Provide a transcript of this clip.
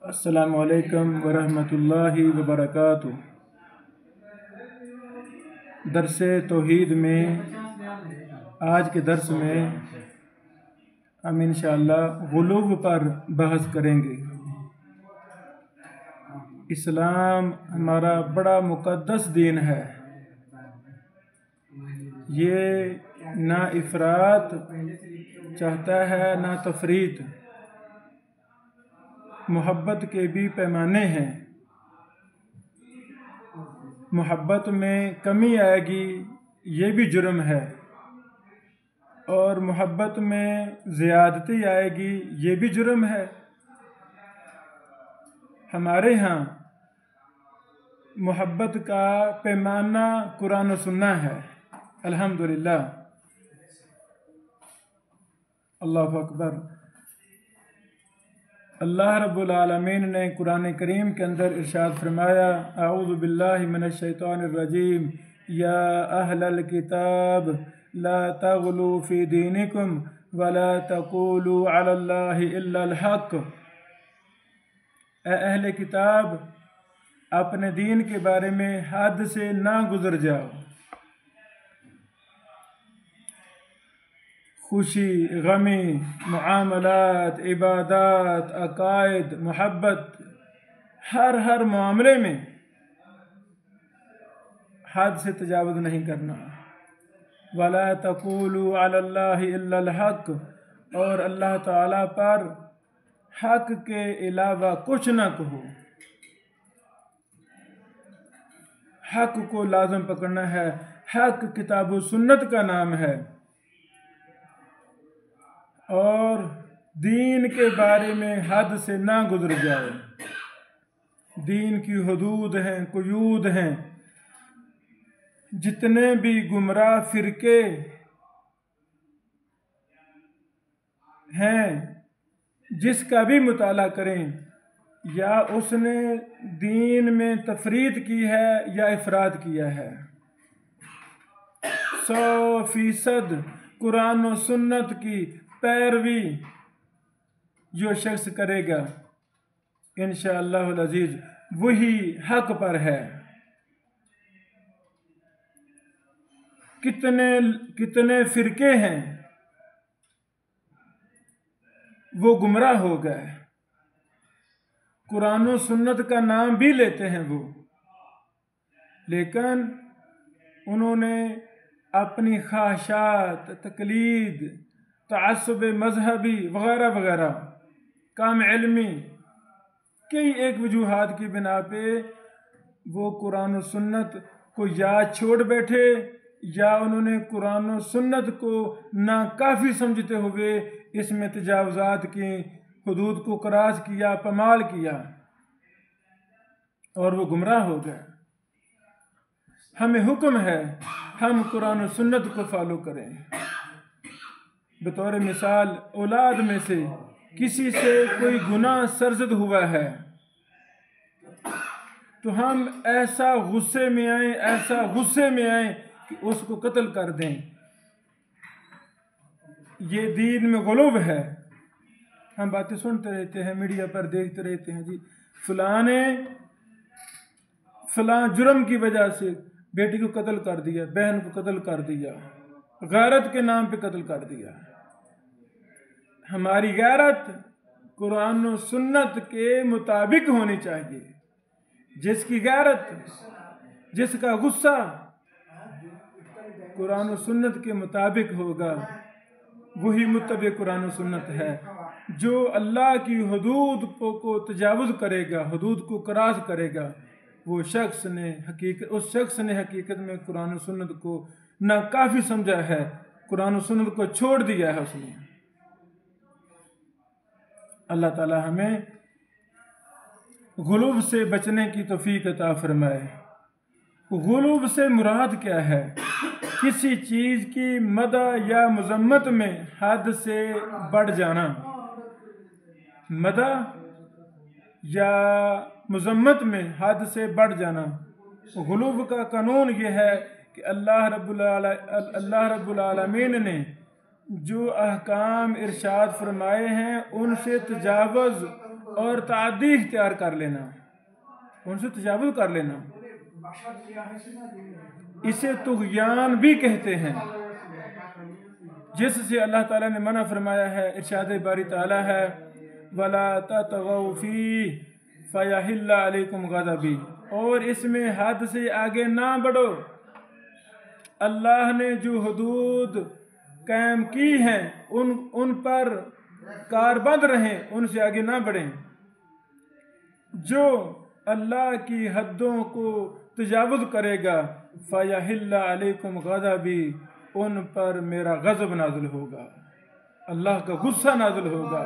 السلام علیکم ورحمۃ اللہ وبرکاتہ۔ درس توحید میں آج کے درس میں ہم انشاءاللہ غلو پر بحث کریں گے۔ اسلام ہمارا بڑا مقدس دین ہے، یہ نہ افراط چاہتا ہے نہ تفریط۔ محبت کے بھی پیمانے ہیں، محبت میں کمی آئے گی یہ بھی جرم ہے، اور محبت میں زیادتی آئے گی یہ بھی جرم ہے۔ ہمارے ہاں محبت کا پیمانہ قرآن و سنت ہے، الحمدللہ، اللہ اکبر۔ اللہ رب العالمین نے قرآن کریم کے اندر ارشاد فرمایا، اعوذ باللہ من الشیطان الرجیم، یا اہل الکتاب لا تغلوا فی دینکم ولا تقولوا علی اللہ الا الحق۔ اے اہل کتاب، اپنے دین کے بارے میں حد سے نہ گزر جاؤ۔ خوشی، غمی، معاملات، عبادات، عقائد، محبت، ہر معاملے میں حد سے تجاوز نہیں کرنا۔ وَلَا تَقُولُوا عَلَى اللَّهِ إِلَّا الْحَقِّ، اور اللہ تعالیٰ پر حق کے علاوہ کچھ نہ کہو۔ حق کو لازم پکڑنا ہے، حق کتاب و سنت کا نام ہے، اور دین کے بارے میں حد سے نہ گزر جاؤ۔ دین کی حدود ہیں، قیود ہیں۔ جتنے بھی گمراہ فرقے ہیں، جس کا بھی مطالعہ کریں، یا اس نے دین میں تفریط کی ہے یا افراط کیا ہے۔ 100% قرآن و سنت کی پیروی جو شخص کرے گا انشاءاللہ العزیز وہی حق پر ہے۔ کتنے فرقے ہیں وہ گمراہ ہو گئے، قرآن و سنت کا نام بھی لیتے ہیں وہ، لیکن انہوں نے اپنی خواہشات، تقلید، تعصب مذہبی وغیرہ وغیرہ، کم علمی، کئی ایک وجوہات کی بنا پہ وہ قرآن و سنت کو یاد چھوڑ بیٹھے، یا انہوں نے قرآن و سنت کو ناکافی سمجھتے ہوئے اس میں تجاوزات کی، حدود کو کراس کیا، پامال کیا، اور وہ گمراہ ہو گئے۔ ہمیں حکم ہے ہم قرآن و سنت کو فالو کریں۔ بطور مثال، اولاد میں سے کسی سے کوئی گناہ سرزد ہوا ہے تو ہم ایسا غصے میں آئیں کہ اس کو قتل کر دیں۔ یہ دین میں غلو ہے۔ ہم باتیں سنتے رہتے ہیں، میڈیا پر دیکھتے رہتے ہیں، جی فلاں نے فلاں جرم کی وجہ سے بیٹی کو قتل کر دیا، بہن کو قتل کر دیا، غیرت کے نام پہ قتل کر دیا۔ ہماری غیرت قرآن و سنت کے مطابق ہونی چاہیے۔ جس کی غیرت، جس کا غصہ قرآن و سنت کے مطابق ہوگا وہی متبع قرآن و سنت ہے۔ جو اللہ کی حدود کو تجاوز کرے گا، حدود کو کراس کرے گا، اس شخص نے حقیقت میں قرآن و سنت کو ناکافی سمجھا ہے، قرآن و سنت کو چھوڑ دیا ہے اس نے۔ اللہ تعالی ہمیں غلو سے بچنے کی توفیق عطا فرمائے۔ غلو سے مراد کیا ہے؟ کسی چیز کی مدح یا مذمت میں حد سے بڑھ جانا۔ مدح یا مذمت میں حد سے بڑھ جانا۔ غلو کا قانون یہ ہے کہ اللہ رب العالمین نے جو احکام ارشاد فرمائے ہیں ان سے تجاوز اور تعدی اختیار کر لینا، ان سے تجاوز کر لینا، اسے طغیان بھی کہتے ہیں، جس سے اللہ تعالیٰ نے منع فرمایا ہے۔ ارشاد باری تعالیٰ ہے وَلَا تَطْغَوْا فِيهِ فَيَحِلَّ عَلَيْكُمْ غَضَبِي، اور اس میں حد سے آگے نہ بڑھو۔ اللہ نے جو حدود قائم کی ہیں ان پر کاربند رہیں، ان سے آگے نہ بڑھیں۔ جو اللہ کی حدوں کو تجاوز کرے گا فَيَحِلَّ عَلَيْكُمْ غَضَبِي، ان پر میرا غضب نازل ہوگا، اللہ کا غصہ نازل ہوگا۔